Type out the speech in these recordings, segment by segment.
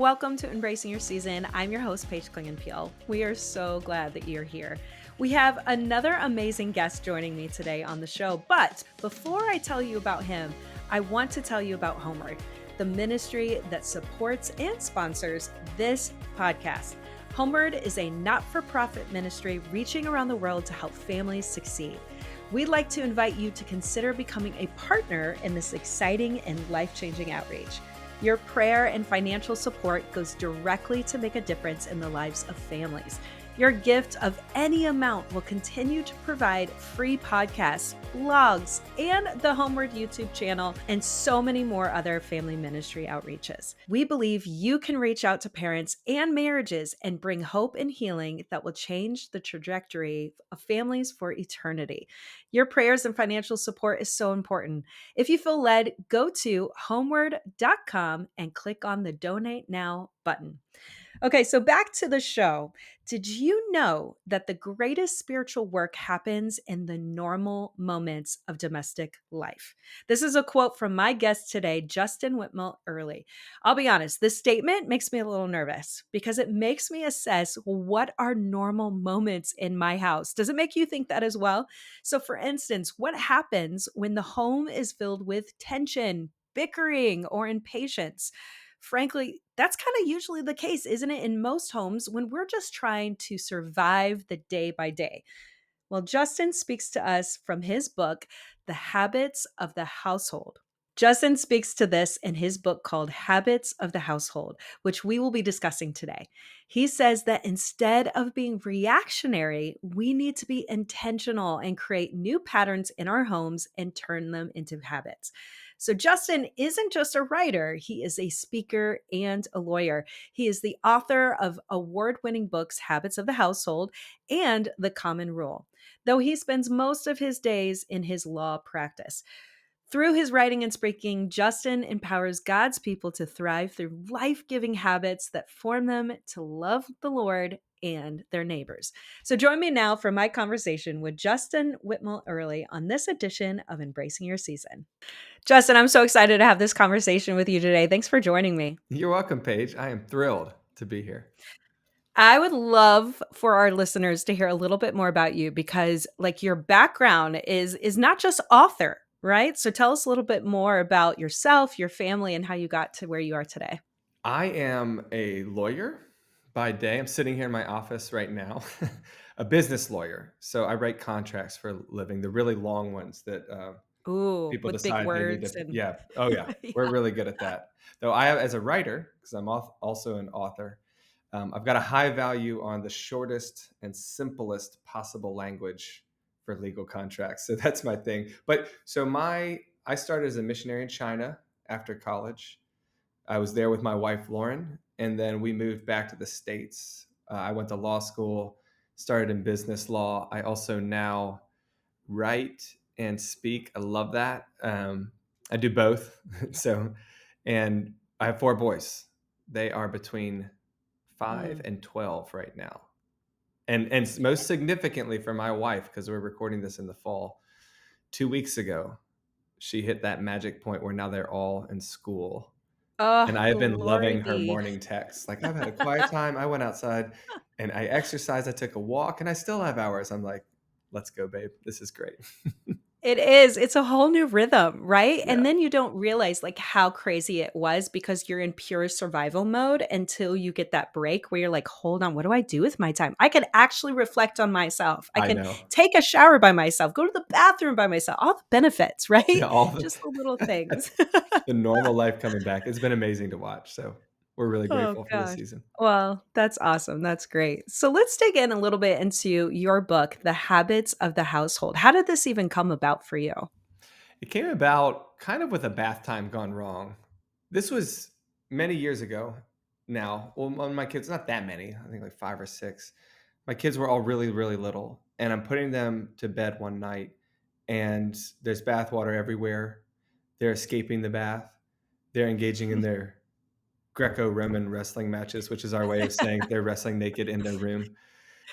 Welcome to Embracing Your Season. I'm your host, Paige Klingenpeel. We are so glad that you're here. We have another amazing guest joining me today on the show. But before I tell you about him, I want to tell you about Homeward, the ministry that supports and sponsors this podcast. Homeward is a not-for-profit ministry reaching around the world to help families succeed. We'd like to invite you to consider becoming a partner in this exciting and life-changing outreach. Your prayer and financial support goes directly to make a difference in the lives of families. Your gift of any amount will continue to provide free podcasts, blogs, and the Homeward YouTube channel, and so many more other family ministry outreaches. We believe you can reach out to parents and marriages and bring hope and healing that will change the trajectory of families for eternity. Your prayers and financial support is so important. If you feel led, go to homeward.com and click on the Donate Now button. Okay, so back to the show. Did you know that the greatest spiritual work happens in the normal moments of domestic life? This is a quote from my guest today, Justin Whitmel Earley. I'll be honest, this statement makes me a little nervous because it makes me assess what are normal moments in my house. Does it make you think that as well? So, for instance, what happens when the home is filled with tension, bickering, or impatience? Frankly, that's kind of usually the case, isn't it, in most homes when we're just trying to survive the day by day? Well, Justin speaks to us from his book, The Habits of the Household. Justin speaks to this in his book called Habits of the Household, which we will be discussing today. He says that instead of being reactionary, we need to be intentional and create new patterns in our homes and turn them into habits. So, Justin isn't just a writer, he is a speaker and a lawyer. He is the author of award winning books, Habits of the Household and The Common Rule, though he spends most of his days in his law practice. Through his writing and speaking, Justin empowers God's people to thrive through life-giving habits that form them to love the Lord and their neighbors. So join me now for my conversation with Justin Whitmel Earley on this edition of Embracing Your Season. Justin, I'm so excited to have this conversation with you today. Thanks for joining me. You're welcome, Paige. I am thrilled to be here. I would love for our listeners to hear a little bit more about you because like your background is not just author, right? So tell us a little bit more about yourself, your family, and how you got to where you are today. I am a lawyer by day. I'm sitting here in my office right now, a business lawyer. So I write contracts for a living, the really long ones that Ooh, people with big decide they need words to. and Yeah. Oh, yeah. We're yeah. really good at that. Though I, as a writer, because I'm also an author, I've got a high value on the shortest and simplest possible language for legal contracts. So that's my thing. But so I started as a missionary in China after college. I was there with my wife, Lauren, and then we moved back to the States. I went to law school, started in business law. I also now write and speak. I love that. I do both. So, and I have 4 boys. They are between 5 Mm. and 12 right now. And most significantly for my wife, because we're recording this in the fall, 2 weeks ago, she hit that magic point where now they're all in school. And Oh, I have been glory loving her be. morning texts. Like, I've had a quiet time. I went outside and I exercised. I took a walk and I still have hours. I'm like, let's go, babe. This is great. It is. It's a whole new rhythm, right? Yeah, And then you don't realize like how crazy it was because you're in pure survival mode until you get that break where you're like, hold on, what do I do with my time? I can actually reflect on myself. I I can know. take a shower by myself, go to the bathroom by myself, all the benefits, right? Yeah, all Just the little the, things. the normal life coming back. It's been amazing to watch. So we're really Oh grateful for this gosh. season. Well, that's awesome. That's great. So let's dig in a little bit into your book, The Habits of the Household. How did this even come about for you? It came about kind of with a bath time gone wrong. This was many years ago now. Well, when my kids, not that many, I think like 5 or 6. My kids were all really, really little. And I'm putting them to bed one night and there's bath water everywhere. They're escaping the bath. They're engaging in their Greco-Roman wrestling matches, which is our way of saying they're wrestling naked in their room.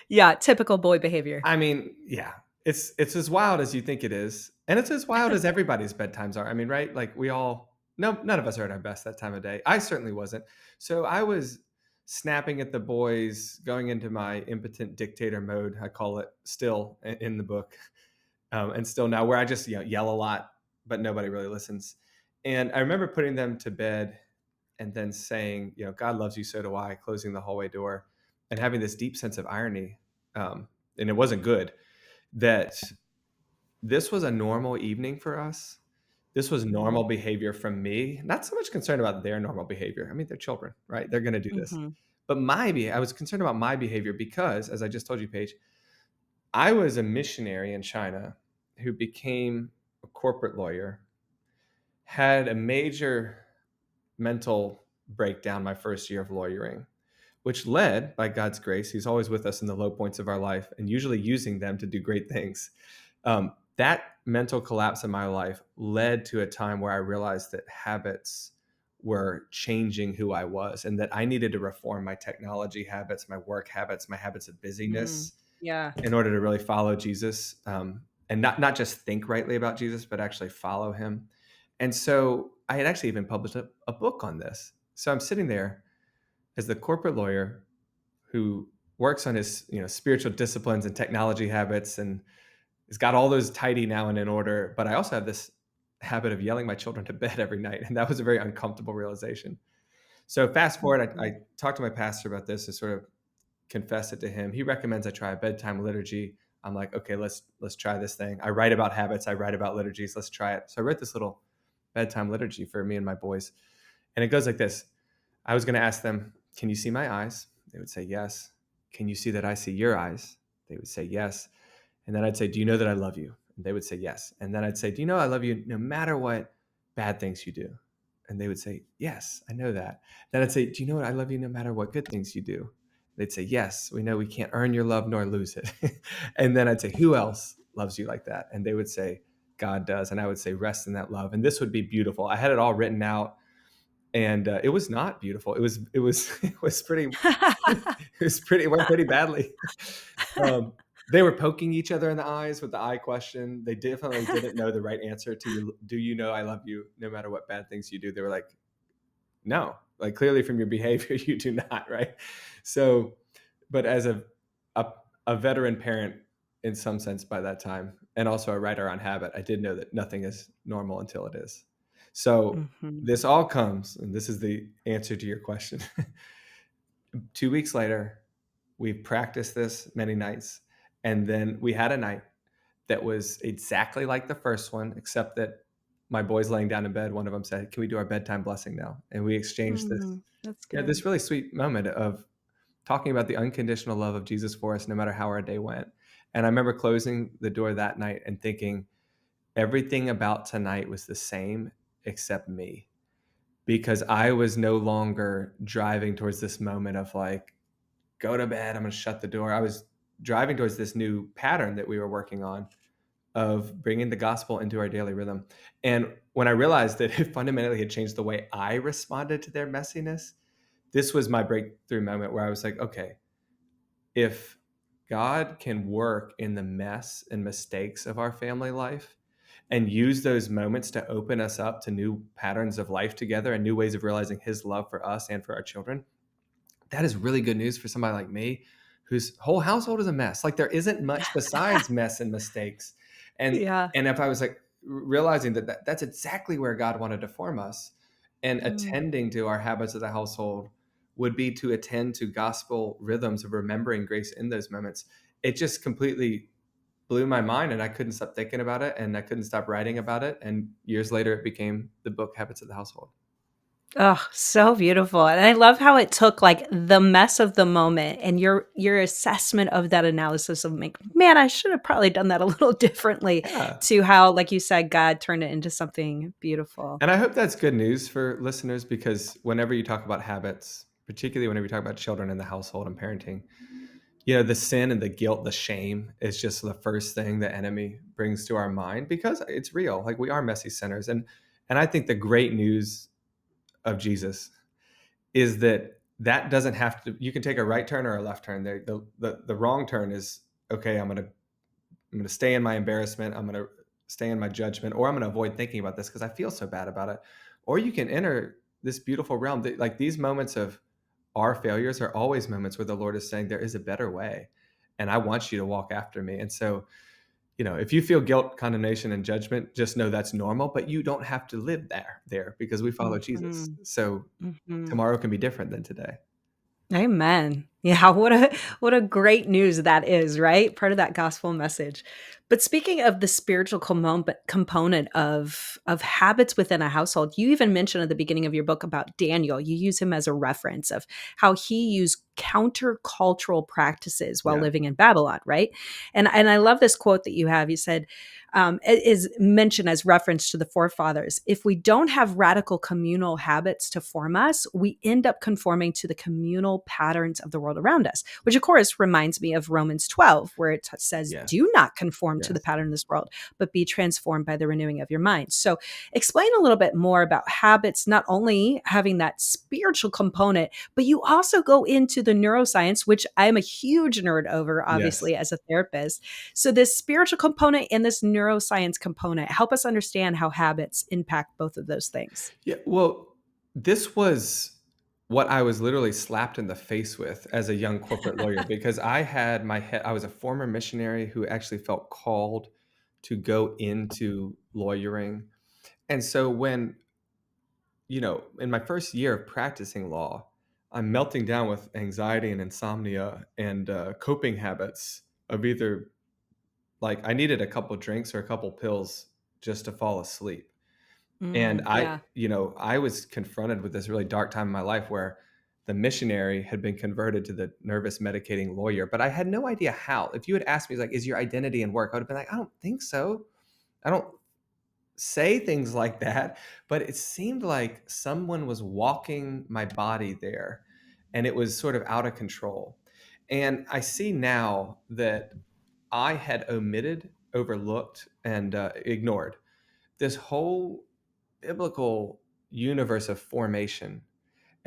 Yeah, typical boy behavior. I mean, yeah, it's as wild as you think it is, and it's as wild as everybody's bedtimes are. I mean, right? Like we all No, none of us are at our best that time of day. I certainly wasn't. So I was snapping at the boys, going into my impotent dictator mode. I call it still in the book, and still now, where I just yell a lot, but nobody really listens. And I remember putting them to bed and then saying, God loves you, so do I, closing the hallway door, and having this deep sense of irony. And it wasn't good that this was a normal evening for us. This was Mm-hmm. normal behavior from me, not so much concerned about their normal behavior. I mean, they're children, right? They're going to do this. Mm-hmm. But I was concerned about my behavior because, as I just told you, Paige, I was a missionary in China who became a corporate lawyer, had a major mental breakdown my first year of lawyering, which led, by God's grace, He's always with us in the low points of our life and usually using them to do great things. That mental collapse in my life led to a time where I realized that habits were changing who I was and that I needed to reform my technology habits, my work habits, my habits of Mm. busyness Yeah. in order to really follow Jesus, and not just think rightly about Jesus, but actually follow Him. And so I had actually even published a book on this. So I'm sitting there as the corporate lawyer who works on his spiritual disciplines and technology habits and has got all those tidy now and in order. But I also have this habit of yelling my children to bed every night. And that was a very uncomfortable realization. So fast forward, I Mhm. talked to my pastor about this to sort of confess it to him. He recommends I try a bedtime liturgy. I'm like, okay, let's try this thing. I write about habits. I write about liturgies. Let's try it. So I wrote this little bedtime liturgy for me and my boys. And it goes like this. I was going to ask them, can you see my eyes? They would say yes. Can you see that I see your eyes? They would say yes. And then I'd say, do you know that I love you? And they would say yes. And then I'd say, do you know I love you no matter what bad things you do? And they would say, yes, I know that. Then I'd say, do you know what I love you no matter what good things you do? They'd say, yes, we know we can't earn your love nor lose it. And then I'd say, who else loves you like that? And they would say, God does. And I would say, rest in that love. And this would be beautiful. I had it all written out, and it was not beautiful. It was pretty, it went pretty badly. Um, they were poking each other in the eyes with the eye question. They definitely didn't know the right answer to you. Do you know I love you no matter what bad things you do? They were like, no, like clearly from your behavior, you do not, right? So, but as a, a veteran parent in some sense by that time, and also a writer on habit, I did know that nothing is normal until it is. So Mhm. this all comes, and this is the answer to your question. 2 weeks later, we practiced this many nights. And then we had a night that was exactly like the first one, except that my boys laying down in bed, one of them said, can we do our bedtime blessing now? And we exchanged this, Mm, that's good. this really sweet moment of talking about the unconditional love of Jesus for us, no matter how our day went. And I remember closing the door that night and thinking everything about tonight was the same except me, because I was no longer driving towards this moment of like, go to bed, I'm going to shut the door. I was driving towards this new pattern that we were working on of bringing the gospel into our daily rhythm. And when I realized that it fundamentally had changed the way I responded to their messiness, this was my breakthrough moment where I was like, okay, if God can work in the mess and mistakes of our family life and use those moments to open us up to new patterns of life together and new ways of realizing his love for us and for our children, that is really good news for somebody like me whose whole household is a mess. Like there isn't much besides mess and mistakes. And Yeah. and if I was like realizing that's exactly where God wanted to form us, and Mm. attending to our habits of the household would be to attend to gospel rhythms of remembering grace in those moments. It just completely blew my mind, and I couldn't stop thinking about it, and I couldn't stop writing about it. And years later it became the book Habits of the Household. Oh, so beautiful. And I love how it took like the mess of the moment and your assessment of that analysis of like, man, I should have probably done that a little differently, Yeah. to how, like you said, God turned it into something beautiful. And I hope that's good news for listeners, because whenever you talk about habits, particularly whenever you talk about children in the household and parenting, the sin and the guilt, the shame is just the first thing the enemy brings to our mind, because it's real. Like we are messy sinners. And I think the great news of Jesus is that doesn't have to, you can take a right turn or a left turn. The wrong turn is, okay, I'm going to stay in my embarrassment. I'm going to stay in my judgment, or I'm going to avoid thinking about this because I feel so bad about it. or you can enter this beautiful realm that, like, these moments of our failures are always moments where the Lord is saying, there is a better way, and I want you to walk after me. And so, if you feel guilt, condemnation, and judgment, just know that's normal, but you don't have to live there because we follow Jesus. Mhm. So Mhm. tomorrow can be different than today. Amen. Yeah, what a great news that is, right? Part of that gospel message. But speaking of the spiritual component of habits within a household, you even mentioned at the beginning of your book about Daniel. You use him as a reference of how he used countercultural practices while Yeah. living in Babylon, right? And I love this quote that you have. You said, it is mentioned as reference to the forefathers. If we don't have radical communal habits to form us, we end up conforming to the communal patterns of the world around us, which of course reminds me of Romans 12, where it says, Yes. do not conform to the Yes. pattern of this world, but be transformed by the renewing of your mind. So explain a little bit more about habits, not only having that spiritual component, but you also go into the neuroscience, which I'm a huge nerd over, Yes. obviously, as a therapist. So this spiritual component and this neuroscience component help us understand how habits impact both of those things. Yeah. Well, this was what I was literally slapped in the face with as a young corporate lawyer, because I was a former missionary who actually felt called to go into lawyering. And so when, in my first year of practicing law, I'm melting down with anxiety and insomnia and coping habits of either, like, I needed a couple drinks or a couple pills just to fall asleep. And Yeah. I was confronted with this really dark time in my life where the missionary had been converted to the nervous medicating lawyer, but I had no idea how. If you had asked me, like, is your identity in work? I would have been like, I don't think so. I don't say things like that, but it seemed like someone was walking my body there, and it was sort of out of control. And I see now that I had omitted, overlooked, and ignored this whole biblical universe of formation.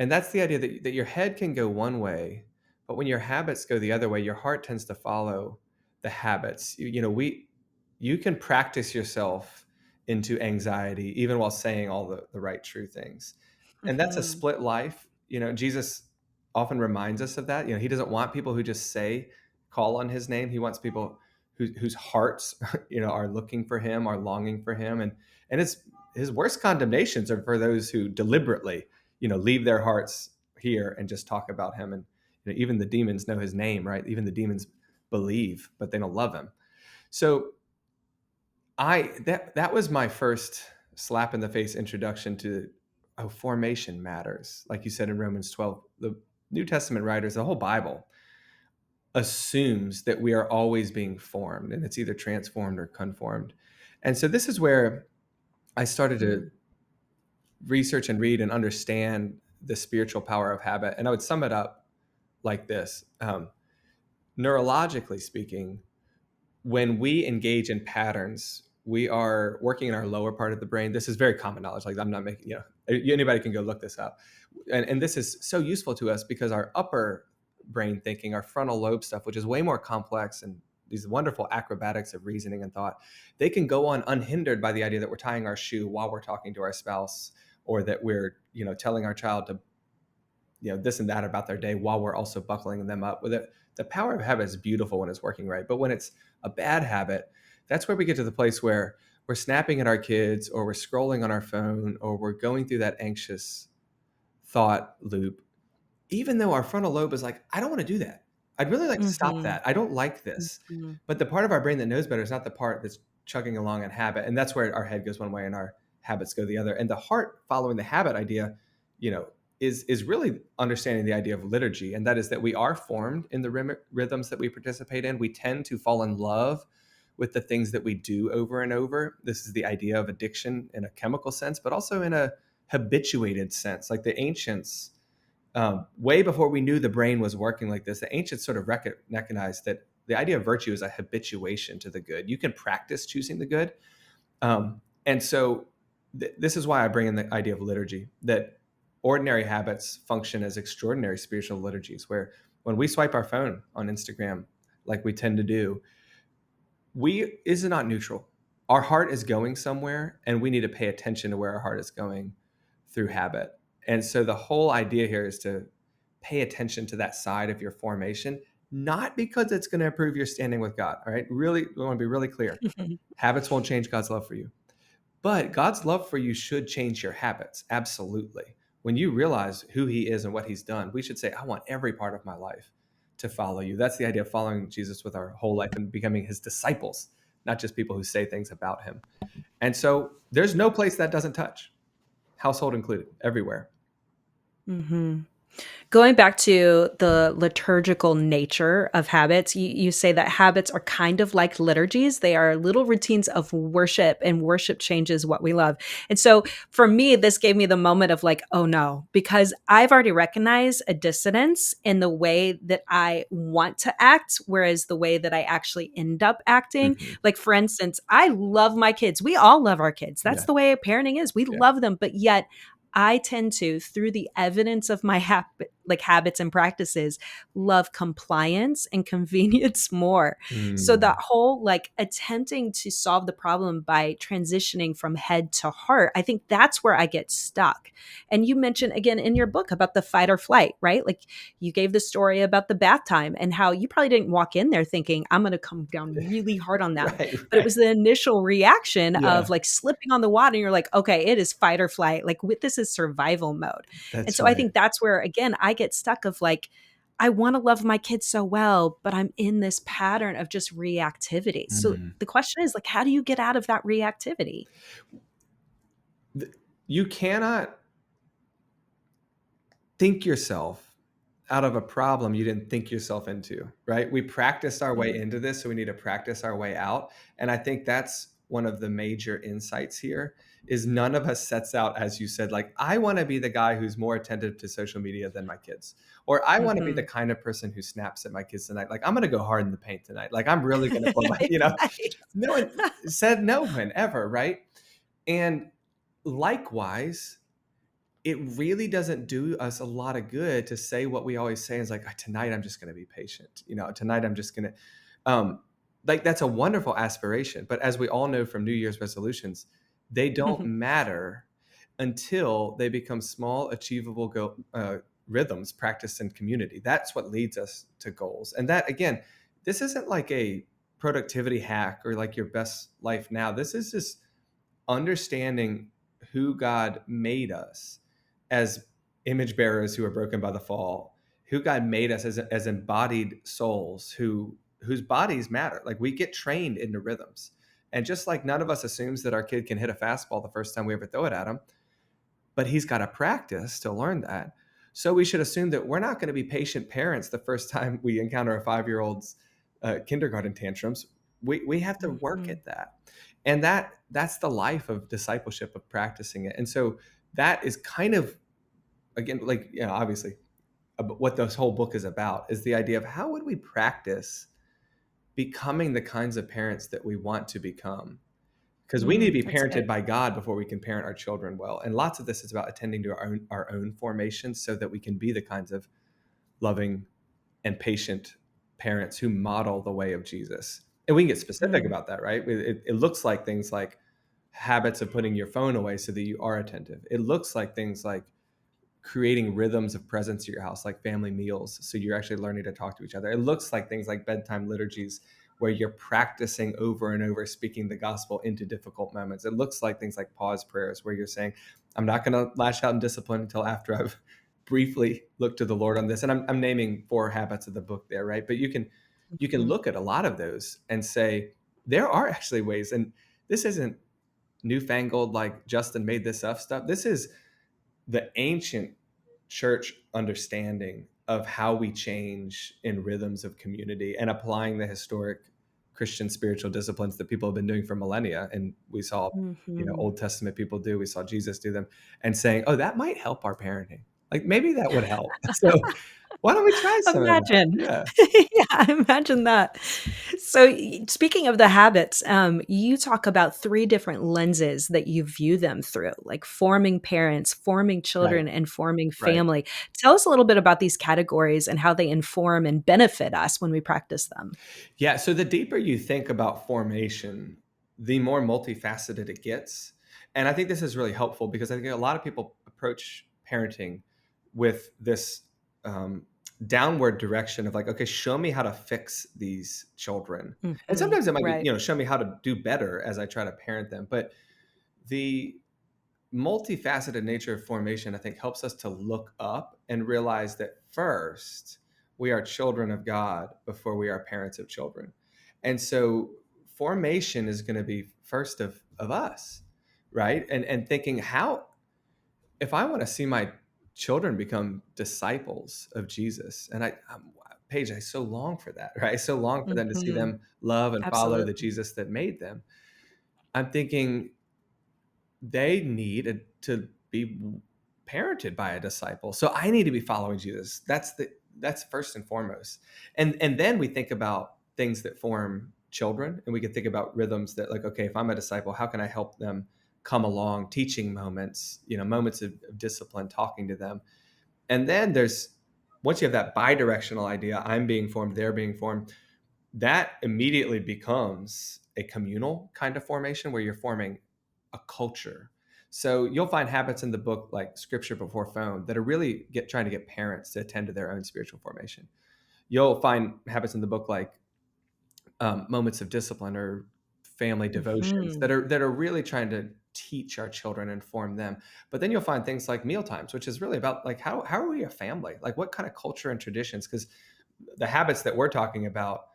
And that's the idea that your head can go one way, but when your habits go the other way, your heart tends to follow the habits. You can practice yourself into anxiety even while saying all the right true things. And that's a Mhm. split life. Jesus often reminds us of that. He doesn't want people who just call on his name. He wants people whose hearts, are looking for him, are longing for him. And his worst condemnations are for those who deliberately, leave their hearts here and just talk about him. And even the demons know his name, right? Even the demons believe, but they don't love him. So that was my first slap in the face introduction to, oh, formation matters. Like you said in Romans 12, the New Testament writers, the whole Bible assumes that we are always being formed, and it's either transformed or conformed. And so this is where I started to Mm. research and read and understand the spiritual power of habit. And I would sum it up like this: neurologically speaking, when we engage in patterns, we are working in our lower part of the brain. This is very common knowledge. Like, I'm not making, anybody can go look this up. And this is so useful to us because our upper brain thinking, our frontal lobe stuff, which is way more complex and these wonderful acrobatics of reasoning and thought, they can go on unhindered by the idea that we're tying our shoe while we're talking to our spouse, or that we're, telling our child to, this and that about their day while we're also buckling them up with it. The power of habit is beautiful when it's working right, but when it's a bad habit, that's where we get to the place where we're snapping at our kids, or we're scrolling on our phone, or we're going through that anxious thought loop, even though our frontal lobe is like, I don't want to do that. I'd really like to stop Mhm. that. I don't like this. Mhm. But the part of our brain that knows better is not the part that's chugging along in habit. And that's where our head goes one way and our habits go the other. And the heart following the habit idea, is really understanding the idea of liturgy. And that is that we are formed in the rhythms that we participate in. We tend to fall in love with the things that we do over and over. This is the idea of addiction in a chemical sense, but also in a habituated sense. Like the ancients, way before we knew the brain was working like this, the ancients sort of recognized that the idea of virtue is a habituation to the good. You can practice choosing the good. And so this is why I bring in the idea of liturgy, that ordinary habits function as extraordinary spiritual liturgies, where when we swipe our phone on Instagram, like we tend to do, is not neutral. Our heart is going somewhere, and we need to pay attention to where our heart is going. through habit. And so the whole idea here is to pay attention to that side of your formation, not because it's going to improve your standing with God. All right. Really, we want to be really clear. Habits won't change God's love for you. But God's love for you should change your habits. Absolutely. When you realize who he is and what he's done, we should say, I want every part of my life to follow you. That's the idea of following Jesus with our whole life and becoming his disciples, not just people who say things about him. And so there's no place that doesn't touch, household included, everywhere. Hmm. Going back to the liturgical nature of habits, you say that habits are kind of like liturgies. They are little routines of worship, and worship changes what we love. And so for me, this gave me the moment of like, oh no, because I've already recognized a dissonance in the way that I want to act, whereas the way that I actually end up acting. Mm-hmm. Like, for instance, I love my kids. We all love our kids. That's Yeah. the way parenting is. We Yeah. love them, but yet I tend to, through the evidence of my habits and practices, love compliance and convenience more. So Mm. that whole like attempting to solve the problem by transitioning from head to heart, I think that's where I get stuck. And you mentioned again in your book about the fight or flight, right? Like you gave the story about the bath time and how you probably didn't walk in there thinking, I'm going to come down really hard on them. Right, But it right. was the initial reaction Yeah, of like slipping on the water. And you're like, okay, it is fight or flight. Like this is survival mode. And that's so I right. think that's where, again, I get stuck of like, I want to love my kids so well, but I'm in this pattern of just reactivity. So Mm. the question is like, how do you get out of that reactivity? You cannot think yourself out of a problem you didn't think yourself into, right? We practiced our way Mhm. into this, so we need to practice our way out. And I think that's one of the major insights here is none of us sets out, as you said, like, I want to be the guy who's more attentive to social media than my kids. Or I want to be the Mhm. kind of person who snaps at my kids tonight. Like, I'm going to go hard in the paint tonight. Like, I'm really going to blow my, Right. no one said no one ever, right? And likewise, it really doesn't do us a lot of good to say what we always say is like, tonight I'm just going to be patient. Tonight I'm just going to, like, that's a wonderful aspiration. But as we all know from New Year's resolutions, they don't matter until they become small, achievable rhythms practiced in community. That's what leads us to goals. And that, again, this isn't like a productivity hack or like your best life now. This is just understanding who God made us as image bearers who are broken by the fall, who God made us as embodied souls whose bodies matter. Like, we get trained into rhythms. And just like none of us assumes that our kid can hit a fastball the first time we ever throw it at him, but he's got to practice to learn that. So we should assume that we're not going to be patient parents the first time we encounter a 5-year-old's kindergarten tantrums. We have to work Mhm. at that. And that's the life of discipleship, of practicing it. And so that is kind of, again, like, obviously what this whole book is about is the idea of how would we practice becoming the kinds of parents that we want to become, because we need to be That's good. parented by God before we can parent our children well. And lots of this is about attending to our own formation so that we can be the kinds of loving and patient parents who model the way of Jesus. And we can get specific Mm. about that, right? It looks like things like habits of putting your phone away so that you are attentive. It looks like things like creating rhythms of presence at your house, like family meals, so you're actually learning to talk to each other. It looks like things like bedtime liturgies where you're practicing over and over speaking the gospel into difficult moments. It looks like things like pause prayers where you're saying, I'm not going to lash out in discipline until after I've briefly looked to the Lord on this. And I'm naming 4 habits of the book there, right? But you can Mhm. look at a lot of those and say there are actually ways. And this isn't newfangled, like Justin made this up stuff. This is the ancient church understanding of how we change in rhythms of community and applying the historic Christian spiritual disciplines that people have been doing for millennia. And we saw, Mhm. Old Testament people do, we saw Jesus do them, and saying, oh, that might help our parenting. Like, maybe that would help. So why don't we try some of that? Imagine. Yeah. Yeah, imagine that. So, speaking of the habits, you talk about 3 different lenses that you view them through, like forming parents, forming Right. children, and forming Right. family. Tell us a little bit about these categories and how they inform and benefit us when we practice them. Yeah. So the deeper you think about formation, the more multifaceted it gets. And I think this is really helpful because I think a lot of people approach approach parenting with this downward direction of like, okay, show me how to fix these children. And Hmm. sometimes it might be, Right. show me how to do better as I try to parent them. But the multifaceted nature of formation, I think, helps us to look up and realize that first, we are children of God before we are parents of children. And so formation is going to be first of us, right? And thinking how, if I want to see my children become disciples of Jesus, and Paige, I so long for that, right? I so long for them to see Hmm. them love and follow the Absolutely. Jesus that made them. I'm thinking they need to be parented by a disciple. So I need to be following Jesus. That's first and foremost. And then we think about things that form children, and we can think about rhythms that, like, okay, if I'm a disciple, how can I help them come along, teaching moments, moments of discipline, talking to them. And then once you have that bi-directional idea, I'm being formed, they're being formed, that immediately becomes a communal kind of formation where you're forming a culture. So you'll find habits in the book like Scripture Before Phone that are really trying to get parents to attend to their own spiritual formation. You'll find habits in the book like Moments of Discipline or Family Devotions Hmm. that are really trying to teach our children and form them. But then you'll find things like meal times, which is really about like how are we a family? Like what kind of culture and traditions? Because the habits that we're talking about,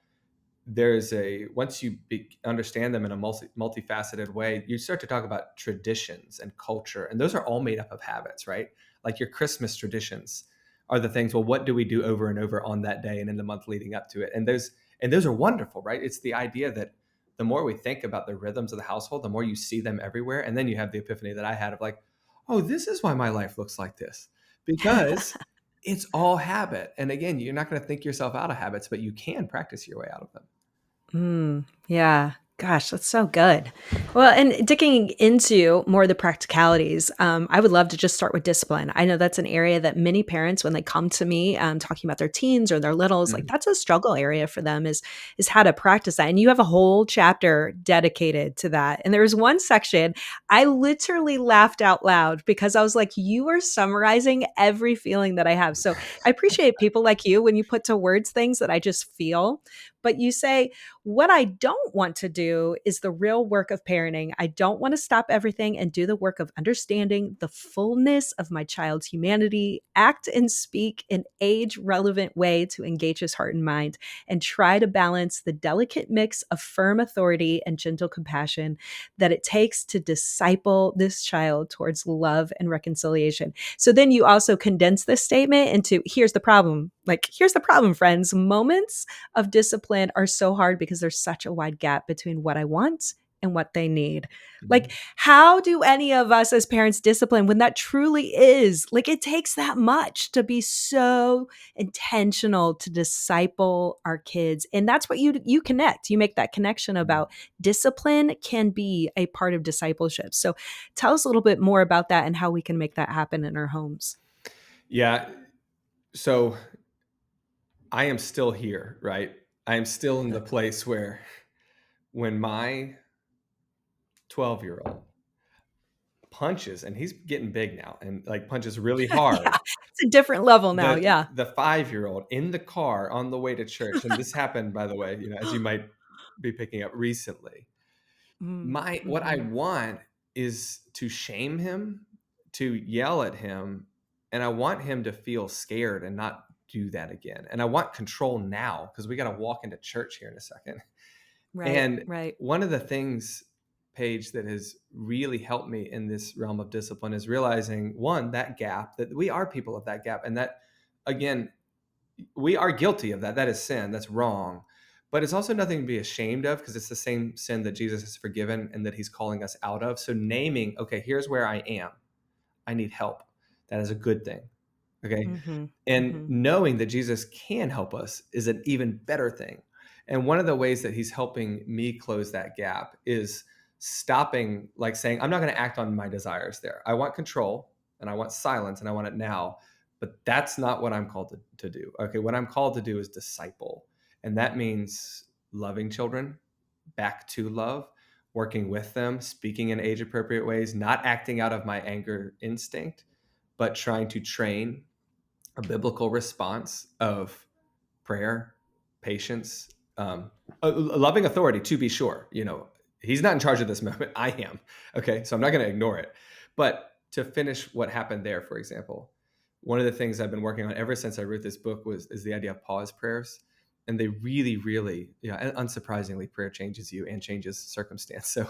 once you understand them in a multifaceted way, you start to talk about traditions and culture, and those are all made up of habits, right? Like your Christmas traditions are the things. Well, what do we do over and over on that day and in the month leading up to it? And those are wonderful, right? It's the idea that the more we think about the rhythms of the household, the more you see them everywhere, and then you have the epiphany that I had of like, oh, this is why my life looks like this, because it's all habit. And again, you're not going to think yourself out of habits, but you can practice your way out of them. Yeah. Gosh, that's so good. Well, and digging into more of the practicalities, I would love to just start with discipline. I know that's an area that many parents, when they come to me, talking about their teens or their littles, like Mhm. that's a struggle area for them is how to practice that. And you have a whole chapter dedicated to that. And there was one section I literally laughed out loud because I was like, you are summarizing every feeling that I have. So I appreciate people like you when you put to words things that I just feel. But you say, what I don't want to do is the real work of parenting. I don't want to stop everything and do the work of understanding the fullness of my child's humanity, act and speak in age relevant way to engage his heart and mind, and try to balance the delicate mix of firm authority and gentle compassion that it takes to disciple this child towards love and reconciliation. So then you also condense this statement into here's the problem. Like, here's the problem, friends. Moments of discipline are so hard because there's such a wide gap between what I want and what they need. Like, Mhm. how do any of us as parents discipline when that truly is like it takes that much to be so intentional to disciple our kids? And that's what you connect. You make that connection Mhm. about discipline can be a part of discipleship. So tell us a little bit more about that and how we can make that happen in our homes. Yeah. So I am still here, right? I am still in the place where when my 12-year-old punches, and he's getting big now and like punches really hard, Yeah, it's a different level now. the Yeah. the 5-year-old in the car on the way to church, and this happened, by the way, as you might be picking up recently. What I Mm-hmm. want is to shame him, to yell at him, and I want him to feel scared and not do that again. And I want control now because we got to walk into church here in a second. Right, And right. one of the things, Paige, that has really helped me in this realm of discipline is realizing, one, that gap, that we are people of that gap. And that, again, we are guilty of that. That is sin. That's wrong. But it's also nothing to be ashamed of because it's the same sin that Jesus has forgiven and that he's calling us out of. So naming, okay, here's where I am. I need help. That is a good thing. Okay. Mhm, And mhm. knowing that Jesus can help us is an even better thing. And one of the ways that he's helping me close that gap is stopping, like saying, I'm not going to act on my desires there. I want control and I want silence and I want it now. But that's not what I'm called to do. Okay. What I'm called to do is disciple. And that means loving children back to love, working with them, speaking in age appropriate ways, not acting out of my anger instinct, but trying to train a biblical response of prayer, patience, a loving authority, to be sure. He's not in charge of this moment. I am. Okay. So I'm not going to ignore it. But to finish what happened there, for example, one of the things I've been working on ever since I wrote this book is the idea of pause prayers. And they really, really, and unsurprisingly, prayer changes you and changes circumstance. So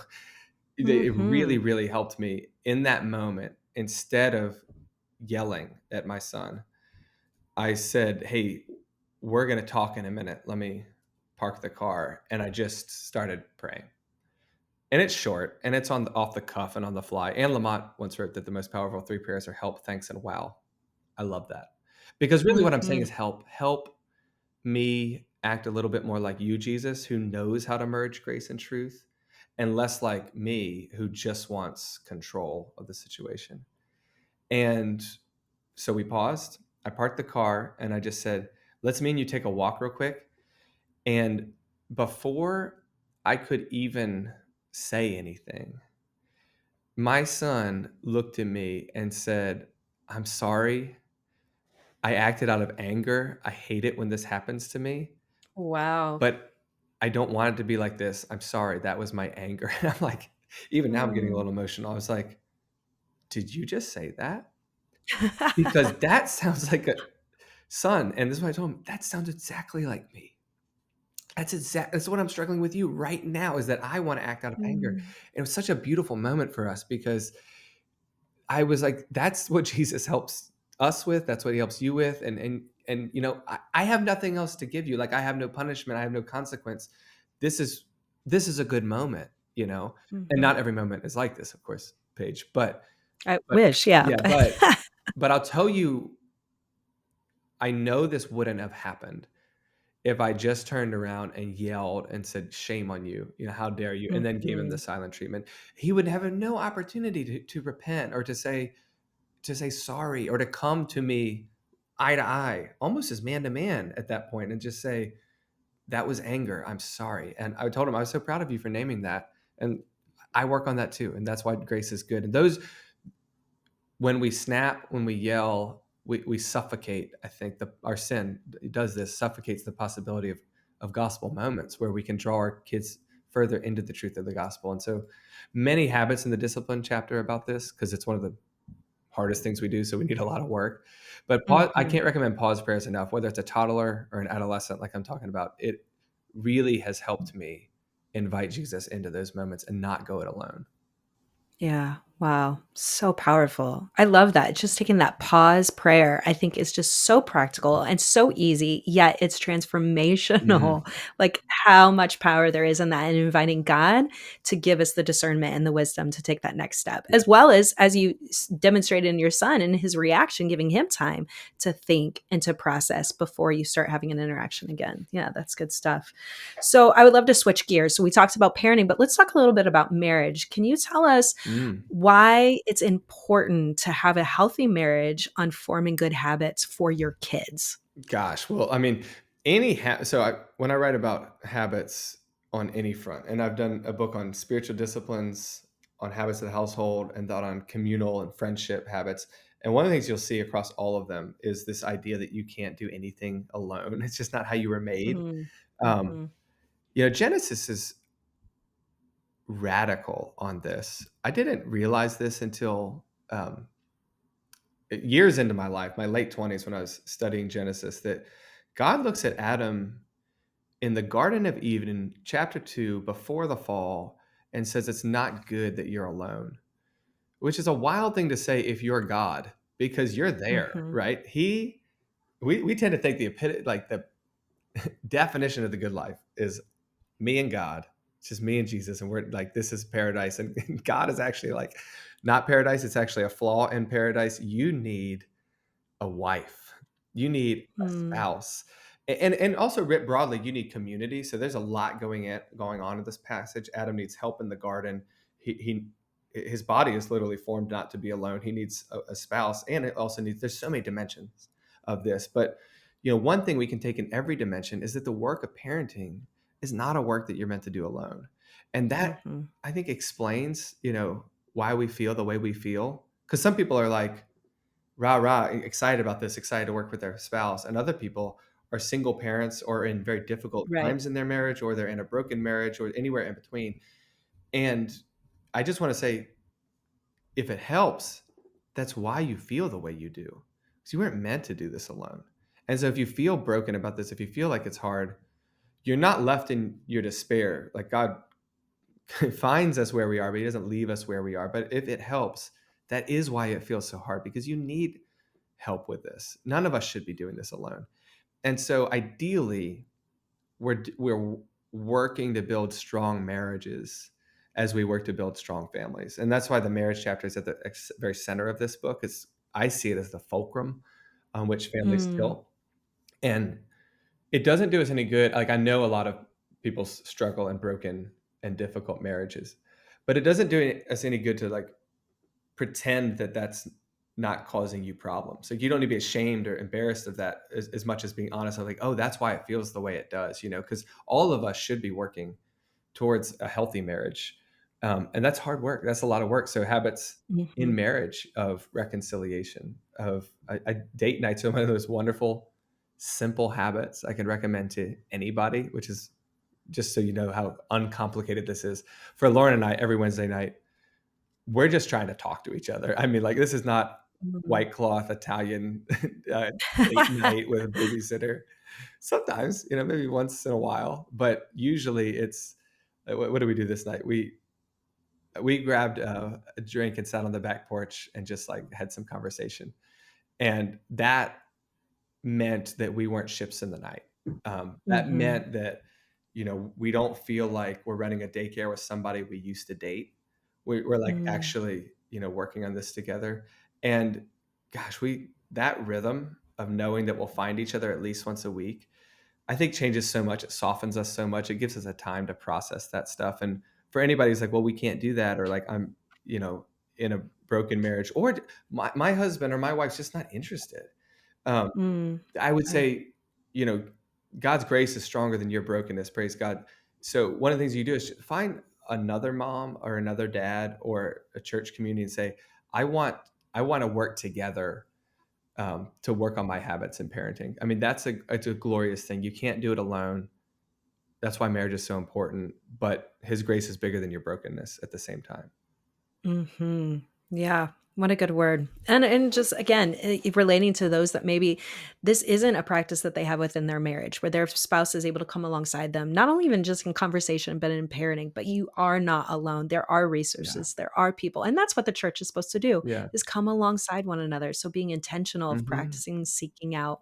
it really, Hmm. really helped me in that moment. Instead of yelling at my son, I said, "Hey, we're going to talk in a minute. Let me park the car." And I just started praying. And it's short and it's off the cuff and on the fly. And Lamont once wrote that the most powerful three prayers are help, thanks, and wow. I love that. Because really what I'm saying Hmm. is help. Help me act a little bit more like you, Jesus, who knows how to merge grace and truth, and less like me, who just wants control of the situation. And so we paused. I parked the car and I just said, "Let's me and you take a walk real quick." And before I could even say anything, my son looked at me and said, "I'm sorry. I acted out of anger. I hate it when this happens to me, Wow. but I don't want it to be like this. I'm sorry. That was my anger." And I'm like, even now I'm getting a Mm. little emotional. I was like, "Did you just say that?" Because that sounds like a son. And this is what I told him. That sounds exactly like me. That's what I'm struggling with you right now, is that I want to act out of anger. Mm. It was such a beautiful moment for us because I was like, that's what Jesus helps us with. That's what he helps you with. And I have nothing else to give you. Like, I have no punishment. I have no consequence. This is this is a good moment, you know. And Mhm. not every moment is like this, of course, Paige. But I but wish, yeah. yeah, but I'll tell you, I know this wouldn't have happened if I just turned around and yelled and said, "Shame on you, how dare you," and then gave him the Mhm. silent treatment. He would have no opportunity to repent or to say sorry or to come to me eye to eye, almost as man to man at that point, and just say, "That was anger. I'm sorry." And I told him, "I was so proud of you for naming that." And I work on that too. And that's why grace is good. And those, when we snap, when we yell, we suffocate. I think our sin does this, suffocates the possibility of gospel moments where we can draw our kids further into the truth of the gospel. And so many habits in the discipline chapter about this, because it's one of the hardest things we do. So we need a lot of work. But I Mhm. can't recommend pause prayers enough, whether it's a toddler or an adolescent, like I'm talking about. It really has helped me invite Jesus into those moments and not go it alone. Yeah. Wow. So powerful. I love that. Just taking that pause prayer, I think is just so practical and so easy, yet it's Mhm. transformational. Like how much power there is in that and inviting God to give us the discernment and the wisdom to take that next step, Yeah. as you demonstrated in your son and his reaction, giving him time to think and to process before you start having an interaction again. Yeah, that's good stuff. So I would love to switch gears. So we talked about parenting, but let's talk a little bit about marriage. Can you tell us Mm. why it's important to have a healthy marriage on forming good habits for your kids? Gosh, well, I mean, when I write about habits on any front, and I've done a book on spiritual disciplines, on habits of the household, and thought on communal and friendship habits. And one of the things you'll see across all of them is this idea that you can't do anything alone. It's just not how you were made. Mm. Um, Mhm. Genesis is radical on this. I didn't realize this until years into my life, my late 20s, when I was studying Genesis, that God looks at Adam in the Garden of Eden, chapter 2, before the fall, and says it's not good that you're alone, which is a wild thing to say if you're God, because you're there, Mhm. right? We tend to think the definition of the good life is me and God. It's just me and Jesus, and we're like, this is paradise. And God is actually like not paradise. It's actually a flaw in paradise. You need a wife. You need a Mm. spouse. And also writ broadly, you need community. So there's a lot going on in this passage. Adam needs help in the garden. His body is literally formed not to be alone. He needs a spouse, and it also needs. There's so many dimensions of this, but one thing we can take in every dimension is that the work of parenting is not a work that you're meant to do alone, and that, Mhm. I think, explains why we feel the way we feel. Because some people are like, rah rah excited about this, excited to work with their spouse, and other people are single parents or in very difficult Right. times in their marriage, or they're in a broken marriage, or anywhere in between. And I just want to say, if it helps, that's why you feel the way you do, because you weren't meant to do this alone. And so if you feel broken about this, if you feel like it's hard, you're not left in your despair. Like God finds us where we are, but he doesn't leave us where we are. But if it helps, that is why it feels so hard, because you need help with this. None of us should be doing this alone. And so ideally, we're working to build strong marriages as we work to build strong families. And that's why the marriage chapter is at the very center of this book. Is I see it as the fulcrum on which families Mm, tilt. And it doesn't do us any good. Like, I know a lot of people struggle in broken and difficult marriages, but it doesn't do us any good to like pretend that that's not causing you problems. Like, you don't need to be ashamed or embarrassed of that as much as being honest. Like, oh, that's why it feels the way it does, because all of us should be working towards a healthy marriage. And that's hard work. That's a lot of work. So habits in mhm. marriage of reconciliation, of date nights are one of those wonderful, simple habits I can recommend to anybody, which is, just so you know how uncomplicated this is. For Lauren and I, every Wednesday night, we're just trying to talk to each other. I mean, like, this is not Mm. white cloth Italian date night with a babysitter. Sometimes, maybe once in a while, but usually it's what do we do this night? We grabbed a drink and sat on the back porch and just like had some conversation, and that meant that we weren't ships in the night. That Mhm. meant that, we don't feel like we're running a daycare with somebody we used to date. We're like Mm. actually, working on this together. And gosh, that rhythm of knowing that we'll find each other at least once a week, I think changes so much. It softens us so much. It gives us a time to process that stuff. And for anybody who's like, well, we can't do that, or like, I'm, in a broken marriage, or my husband or my wife's just not interested. Um, Mm. I would Right. say, you know, God's grace is stronger than your brokenness. Praise God. So one of the things you do is find another mom or another dad or a church community and say, I want, I want to work together to work on my habits in parenting. I mean, it's a glorious thing. You can't do it alone. That's why marriage is so important. But His grace is bigger than your brokenness at the same time. Mhm. Yeah, what a good word. And just again, relating to those that maybe this isn't a practice that they have within their marriage, where their spouse is able to come alongside them, not only even just in conversation, but in parenting. But you are not alone. There are Yeah. resources, there are people, and that's what the church is supposed to do: Yeah. is come alongside one another. So being intentional of Hmm. practicing, seeking out.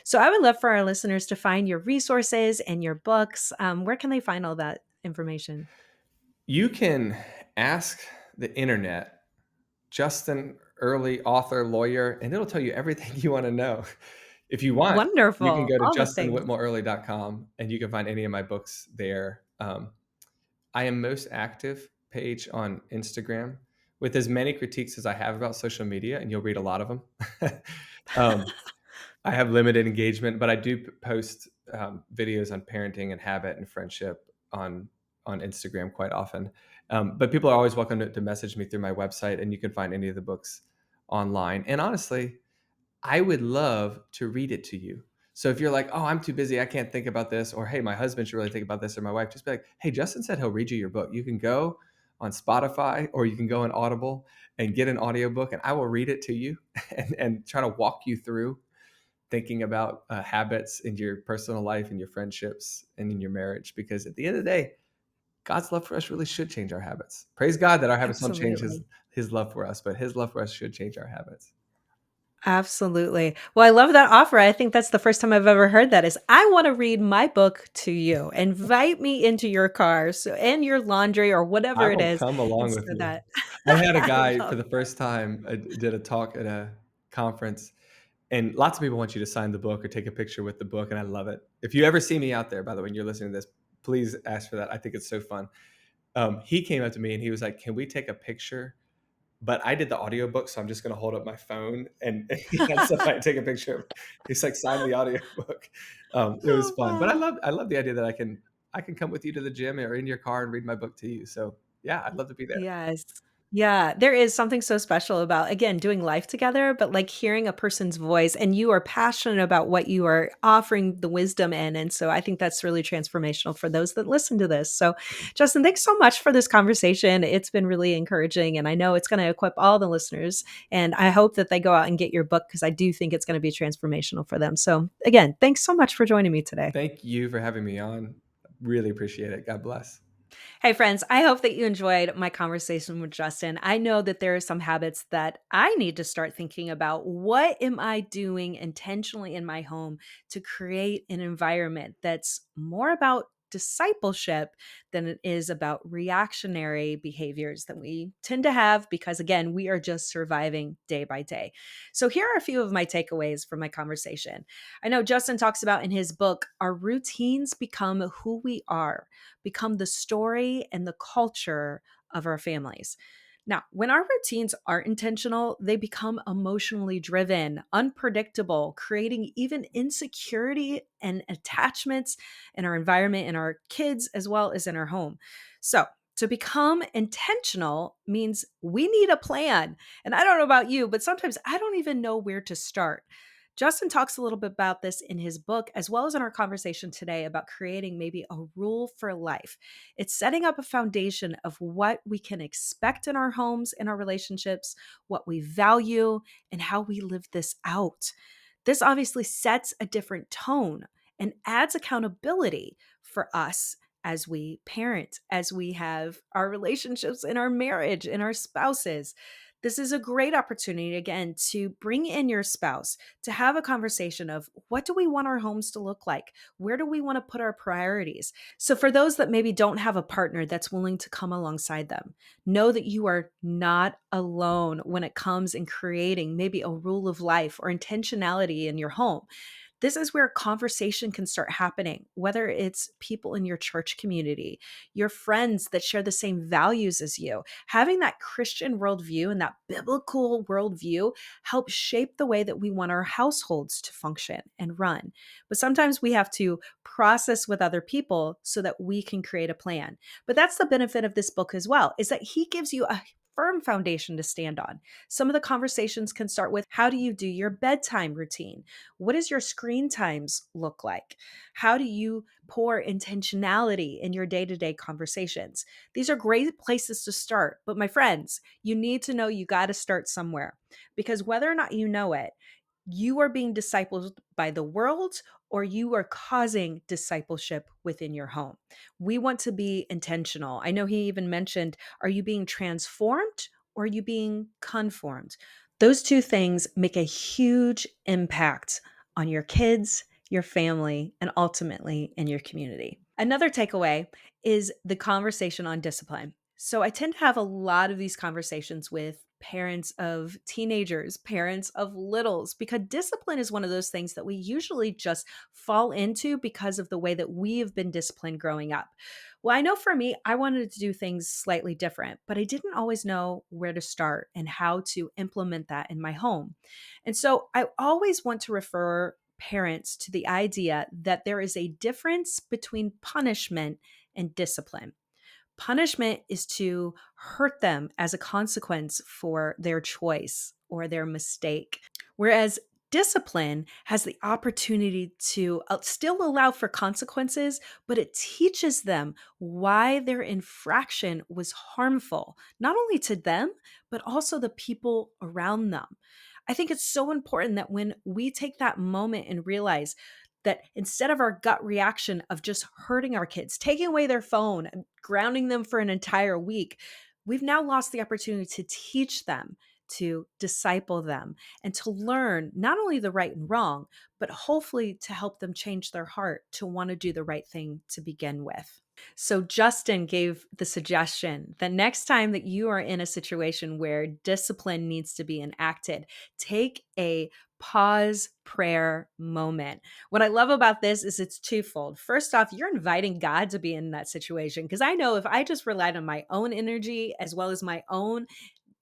So I would love for our listeners to find your resources and your books. Where can they find all that information? You can ask the internet, Justin Earley, author, lawyer, and it'll tell you everything you want to know. If you want, you can Wonderful, go to all the things. justinwhitmelearley.com and you can find any of my books there. I am most active, Paige, on Instagram with as many critiques as I have about social media, and you'll read a lot of them. um, I have limited engagement, but I do post videos on parenting and habit and friendship on Instagram quite often. But people are always welcome to message me through my website, and you can find any of the books online. And honestly, I would love to read it to you. So if you're like, oh, I'm too busy, I can't think about this, or hey, my husband should really think about this, or my wife, just be like, hey, Justin said he'll read you your book. You can go on Spotify or you can go on Audible and get an audiobook, and I will read it to you and try to walk you through thinking about habits in your personal life, in your friendships, and in your marriage. Because at the end of the day, God's love for us really should change our habits. Praise God that our habits don't change Absolutely. his love for us, but His love for us should change our habits. Absolutely. Well, I love that offer. I think that's the first time I've ever heard that is I want to read my book to you. Invite me into your car and your laundry or I whatever it will is. come And along with so you. that I had a I guy for love the first time, did a talk at a conference, and lots of people want you to sign the book or take a picture with the book, and I love it. If you ever see me out there, by the way, and you're listening to this, please ask for that. I think it's so fun. He came up to me and he was like, "Can we take a picture?" But I did the audiobook, so I'm just gonna hold up my phone and he had somebody take a picture of. He's like, "Sign the audiobook." It was Oh, fun, but wow. I love the idea that I can come with you to the gym or in your car and read my book to you. So yeah, I'd love to be there. Yes. Yeah, there is something so special about, again, doing life together, but like hearing a person's voice and you are passionate about what you are offering the wisdom in. And so I think that's really transformational for those that listen to this. So, Justin, thanks so much for this conversation. It's been really encouraging. And I know it's going to equip all the listeners. And I hope that they go out and get your book because I do think it's going to be transformational for them. So, again, thanks so much for joining me today. Thank you for having me on. Really appreciate it. God bless. Hey, friends, I hope that you enjoyed my conversation with Justin. I know that there are some habits that I need to start thinking about. What am I doing intentionally in my home to create an environment that's more about discipleship than it is about reactionary behaviors that we tend to have because, again, we are just surviving day by day. So, here are a few of my takeaways from my conversation. I know Justin talks about in his book, our routines become who we are, become the story and the culture of our families. Now, when our routines aren't intentional, they become emotionally driven, unpredictable, creating even insecurity and attachments in our environment, in our kids, as well as in our home. So, to become intentional means we need a plan. And I don't know about you, but sometimes I don't even know where to start. Justin talks a little bit about this in his book, as well as in our conversation today about creating maybe a rule for life. It's setting up a foundation of what we can expect in our homes, in our relationships, what we value, and how we live this out. This obviously sets a different tone and adds accountability for us as we parent, as we have our relationships in our marriage, in our spouses. This is a great opportunity, again, to bring in your spouse, to have a conversation of what do we want our homes to look like? Where do we want to put our priorities? So, for those that maybe don't have a partner that's willing to come alongside them, know that you are not alone when it comes in creating maybe a rule of life or intentionality in your home. This is where conversation can start happening, whether it's people in your church community, your friends that share the same values as you. Having that Christian worldview and that biblical worldview helps shape the way that we want our households to function and run. But sometimes we have to process with other people so that we can create a plan. But that's the benefit of this book as well, is that he gives you a firm foundation to stand on. Some of the conversations can start with, how do you do your bedtime routine? What does your screen times look like? How do you pour intentionality in your day to day conversations? These are great places to start. But my friends, you need to know you got to start somewhere because whether or not you know it, you are being discipled by the world or you are causing discipleship within your home. We want to be intentional. I know he even mentioned, are you being transformed or are you being conformed? Those two things make a huge impact on your kids, your family, and ultimately in your community. Another takeaway is the conversation on discipline. So I tend to have a lot of these conversations with parents of teenagers, parents of littles, because discipline is one of those things that we usually just fall into because of the way that we have been disciplined growing up. Well, I know for me, I wanted to do things slightly different, but I didn't always know where to start and how to implement that in my home. And so I always want to refer parents to the idea that there is a difference between punishment and discipline. Punishment is to hurt them as a consequence for their choice or their mistake. Whereas discipline has the opportunity to still allow for consequences, but it teaches them why their infraction was harmful, not only to them, but also the people around them. I think it's so important that when we take that moment and realize that instead of our gut reaction of just hurting our kids, taking away their phone, and grounding them for an entire week, we've now lost the opportunity to teach them, to disciple them, and to learn not only the right and wrong, but hopefully to help them change their heart to want to do the right thing to begin with. So, Justin gave the suggestion that next time that you are in a situation where discipline needs to be enacted, take a pause prayer moment. What I love about this is it's twofold. First off, you're inviting God to be in that situation because I know if I just relied on my own energy as well as my own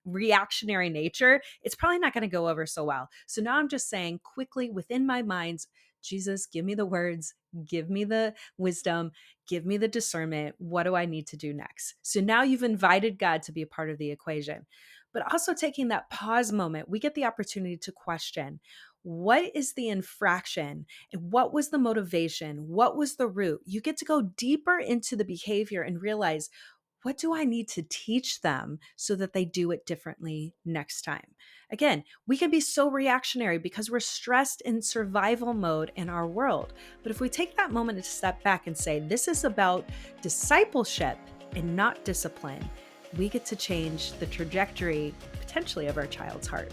reactionary nature, it's probably not going to go over so well. So now I'm just saying quickly within my mind's Jesus, give me the words, give me the wisdom, give me the discernment. What do I need to do next? So now you've invited God to be a part of the equation. But also taking that pause moment, we get the opportunity to question, what is the infraction? What was the motivation? What was the root? You get to go deeper into the behavior and realize, what do I need to teach them so that they do it differently next time? Again, we can be so reactionary because we're stressed in survival mode in our world. But if we take that moment to step back and say, this is about discipleship and not discipline, we get to change the trajectory potentially of our child's heart.